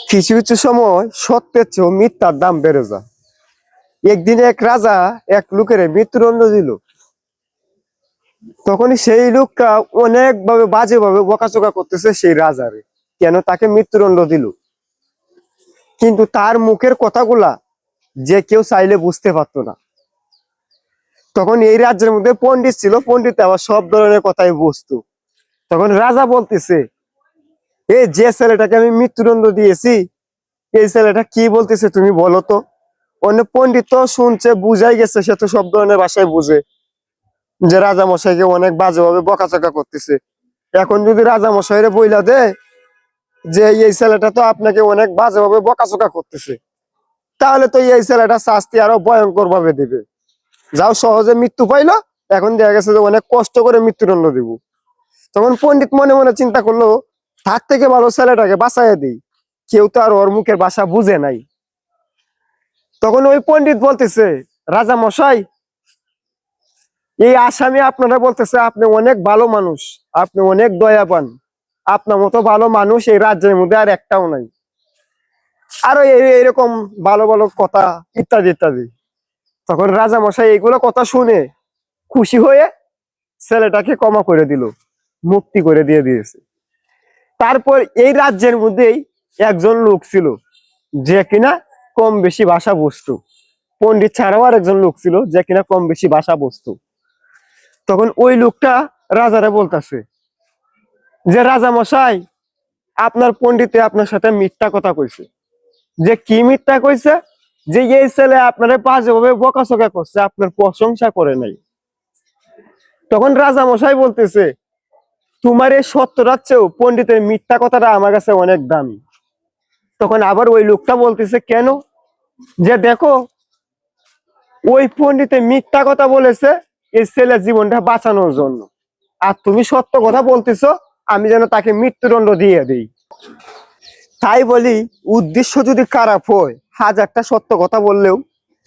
কিছু কিছু সময় সত্যের চেয়েও মিথ্যার দাম বেড়ে যায়। একদিন এক রাজা এক লোকের মৃত্যুদণ্ড দিল। তখন সেই লোকটা অনেকভাবে বাজেভাবে বকাচকা করতেছে সেই রাজারে, কেন তাকে মৃত্যুদণ্ড দিল। কিন্তু তার মুখের কথাগুলা যে কেউ চাইলে বুঝতে পারতো না। তখন এই রাজ্যের মধ্যে পণ্ডিত ছিল, পণ্ডিত আবার সব ধরনের কথাই বুঝতো। তখন রাজা বলতেছে, এই যে ছেলেটাকে আমি মৃত্যুদণ্ড দিয়েছি, এই ছেলেটা কি বলতেছে তুমি বলো তো। অন্য পণ্ডিত তো শুনছে, বুঝাই গেছে, সে তো সব ধরনের ভাষায় বুঝে যে রাজা মশাইকে অনেক বাজেভাবে বকাচকা করতেছে। এখন যদি রাজা মশাইরে বইলা দেয় যে এই ছেলেটা তো আপনাকে অনেক বাজেভাবে বকাচকা করতেছে, তাহলে তো এই ছেলেটা শাস্তি আরো ভয়ঙ্কর ভাবে দিবে। যাও সহজে মৃত্যু পাইলো, এখন দেখা গেছে যে অনেক কষ্ট করে মৃত্যুদণ্ড দিব। তখন পণ্ডিত মনে মনে চিন্তা করলো, তার থেকে ভালো ছেলেটাকে বাঁচাইয়া দিই, কেউ তো আর ওর মুখের ভাষা বুঝে নাই। তখন ওই পণ্ডিত বলতেছে, রাজা মশাই, এই আসামি আপনারা বলতেছে আপনি অনেক ভালো মানুষ, আপনি অনেক দয়াবান, আপনার মতো ভালো মানুষ এই রাজ্যের মধ্যে আর একটাও নাই। আরো এইরকম ভালো ভালো কথা ইত্যাদি ইত্যাদি। তখন রাজা মশাই এইগুলো কথা শুনে খুশি হয়ে ছেলেটাকে ক্ষমা করে দিল, মুক্তি করে দিয়েছে। তারপর এই রাজ্যের মধ্যেই একজন লোক ছিল যে কিনা কম বেশি ভাষা বুঝতো। পণ্ডিত ছাড়াও আর একজন লোক ছিল যে কিনা কম বেশি ভাষা বুঝতো। তখন ওই লোকটা রাজারে বলতেছে যে রাজা মশাই, আপনার পণ্ডিতে আপনার সাথে মিথ্যা কথা কইছে। যে কি মিথ্যা কইছে? যে এই ছেলে আপনার বাজেভাবে বকাচকা করছে, আপনার প্রশংসা করে নাই। তখন রাজা মশাই বলতেছে, তোমার এই সত্যটার চেয়েও পণ্ডিতের মিথ্যা কথাটা আমার কাছে অনেক দামি। তখন আবার ওই লোকটা বলতেছে, কেন? যে দেখো, ওই পণ্ডিতে মিথ্যা কথা বলেছে এই ছেলের জীবনটা বাঁচানোর জন্য, আর তুমি সত্য কথা বলতেছো আমি যেন তাকে মৃত্যুদণ্ড দিয়ে দিই। তাই বলি, উদ্দেশ্য যদি খারাপ হয়, হাজারটা সত্য কথা বললেও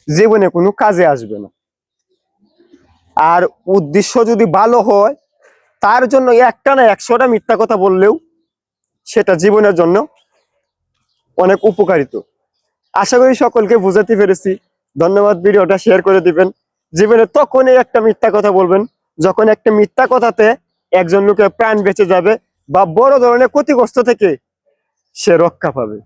জীবনে কোনো কাজে আসবে না। আর উদ্দেশ্য যদি ভালো হয়, তার জন্য একটা না 100টা মিথ্যা কথা বললেও সেটা জীবনের জন্য অনেক উপকারিত। আশা করি সকলকে বুঝাতে পেরেছি। ধন্যবাদ। ভিডিওটা শেয়ার করে দিবেন। জীবনে তখনই একটা মিথ্যা কথা বলবেন যখন একটা মিথ্যা কথাতে একজন লোকের প্রাণ বেঁচে যাবে বা বড় ধরনের ক্ষতিগ্রস্ত থেকে সে রক্ষা পাবে।